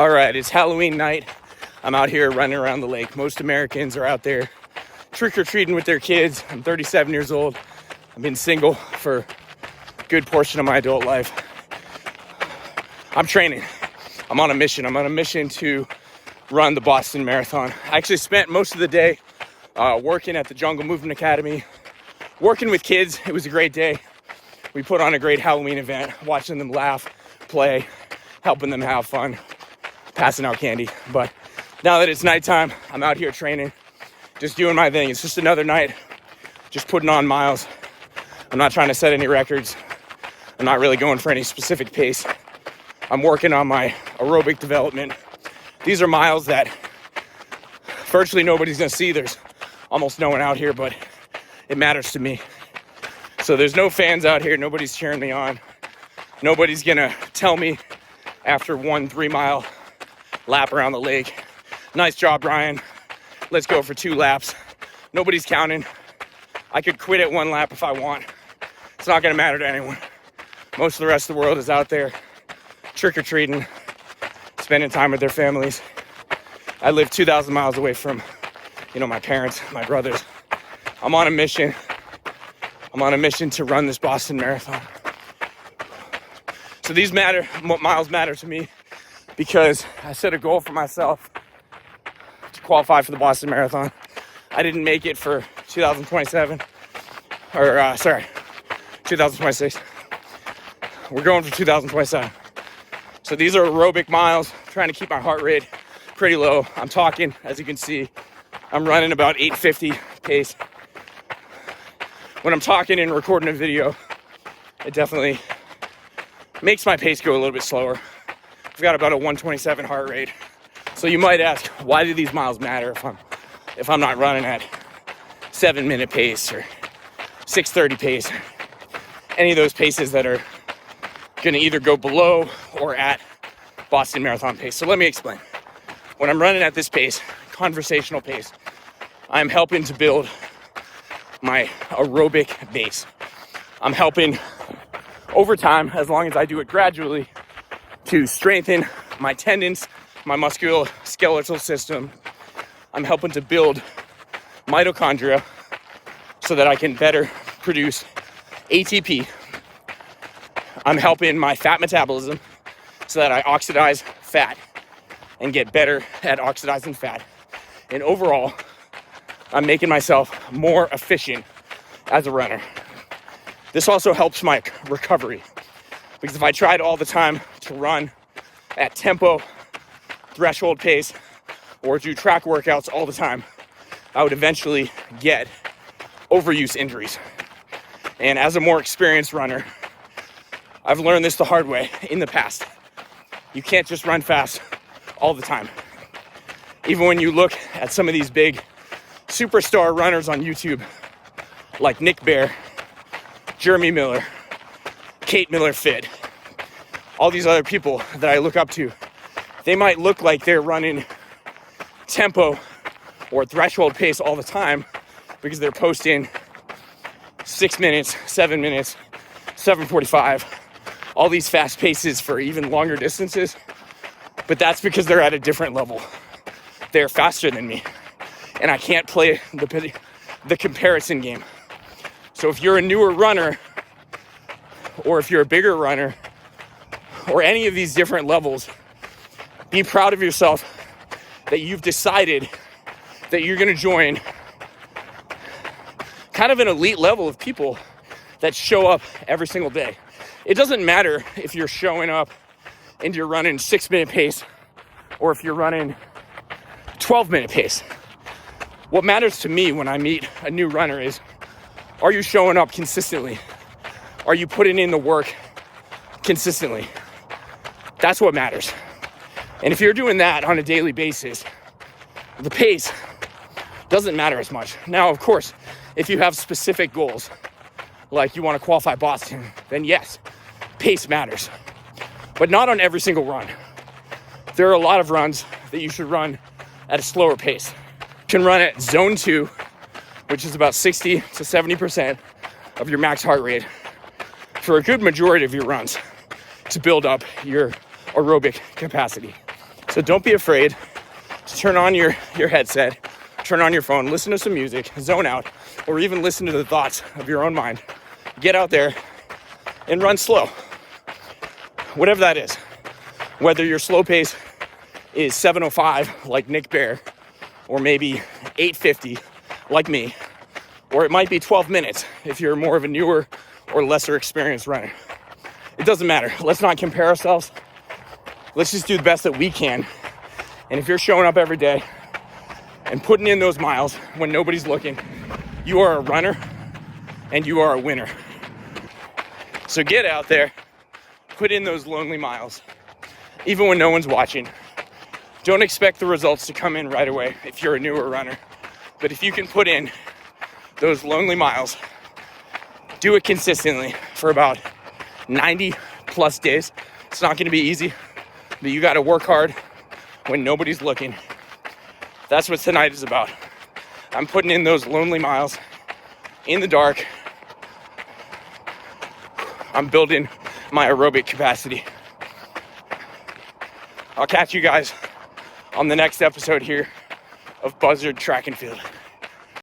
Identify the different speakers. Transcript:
Speaker 1: All right, it's Halloween night. I'm out here running around the lake. Most Americans are out there trick-or-treating with their kids. I'm 37 years old. I've been single for a good portion of my adult life. I'm training. I'm on a mission. I'm on a mission to run the Boston Marathon. I actually spent most of the day working at the Jungle Movement Academy, working with kids. It was a great day. We put on a great Halloween event, watching them laugh, play, helping them have fun, passing out candy. But now that it's nighttime, I'm out here training, just doing my thing. It's just another night, just putting on miles. I'm not trying to set any records. I'm not really going for any specific pace. I'm working on my aerobic development. These are miles that virtually nobody's gonna see. There's almost no one out here, but it matters to me. So there's no fans out here. Nobody's cheering me on. Nobody's gonna tell me after 1 3-mile lap around the lake, nice job, Ryan. Let's go for 2 laps. Nobody's counting. I could quit at 1 lap if I want. It's not gonna matter to anyone. Most of the rest of the world is out there trick-or-treating, spending time with their families. I live 2,000 miles away from, my parents, my brothers. I'm on a mission. I'm on a mission to run this Boston Marathon. So these miles matter to me because I set a goal for myself to qualify for the Boston Marathon. I didn't make it for 2027, 2026. We're going for 2027. So these are aerobic miles, trying to keep my heart rate pretty low. I'm talking, as you can see, I'm running about 850 pace. When I'm talking and recording a video, it definitely makes my pace go a little bit slower. I've got about a 127 heart rate. So you might ask, why do these miles matter if I'm not running at 7-minute pace or 6:30 pace, any of those paces that are going to either go below or at Boston Marathon pace. So let me explain. When I'm running at this pace, conversational pace, I'm helping to build my aerobic base. I'm helping over time, as long as I do it gradually, to strengthen my tendons, my musculoskeletal system. I'm helping to build mitochondria so that I can better produce ATP. I'm helping my fat metabolism so that I oxidize fat and get better at oxidizing fat. And overall, I'm making myself more efficient as a runner. This also helps my recovery, because if I tried all the time to run at tempo, threshold pace, or do track workouts all the time, I would eventually get overuse injuries. And as a more experienced runner, I've learned this the hard way in the past. You can't just run fast all the time. Even when you look at some of these big superstar runners on YouTube, like Nick Bare, Jeremy Miller, Kate Miller Fit, all these other people that I look up to, they might look like they're running tempo or threshold pace all the time because they're posting 6 minutes, 7 minutes, 7:45, all these fast paces for even longer distances. But that's because they're at a different level. They're faster than me, and I can't play the comparison game. So if you're a newer runner, or if you're a bigger runner, or any of these different levels, be proud of yourself that you've decided that you're going to join kind of an elite level of people that show up every single day. It doesn't matter if you're showing up and you're running 6-minute pace or if you're running 12-minute pace. What matters to me when I meet a new runner is, are you showing up consistently? Are you putting in the work consistently? That's what matters. And if you're doing that on a daily basis, the pace doesn't matter as much. Now, of course, if you have specific goals, like you want to qualify Boston, then yes, pace matters. But not on every single run. There are a lot of runs that you should run at a slower pace. You can run at zone 2, which is about 60 to 70% of your max heart rate for a good majority of your runs to build up your aerobic capacity. So don't be afraid to turn on your headset, turn on your phone, listen to some music, zone out, or even listen to the thoughts of your own mind. Get out there and run slow. Whatever that is. Whether your slow pace is 7:05 like Nick Bear, or maybe 8:50 like me, or it might be 12 minutes if you're more of a newer or lesser experienced runner. It doesn't matter. Let's not compare ourselves. Let's just do the best that we can. And if you're showing up every day and putting in those miles when nobody's looking, you are a runner and you are a winner. So get out there, put in those lonely miles, even when no one's watching. Don't expect the results to come in right away if you're a newer runner. But if you can put in those lonely miles, do it consistently for about 90 plus days. It's not going to be easy, but you got to work hard when nobody's looking. That's what tonight is about. I'm putting in those lonely miles in the dark. I'm building my aerobic capacity. I'll catch you guys on the next episode here of Buzzard Track and Field.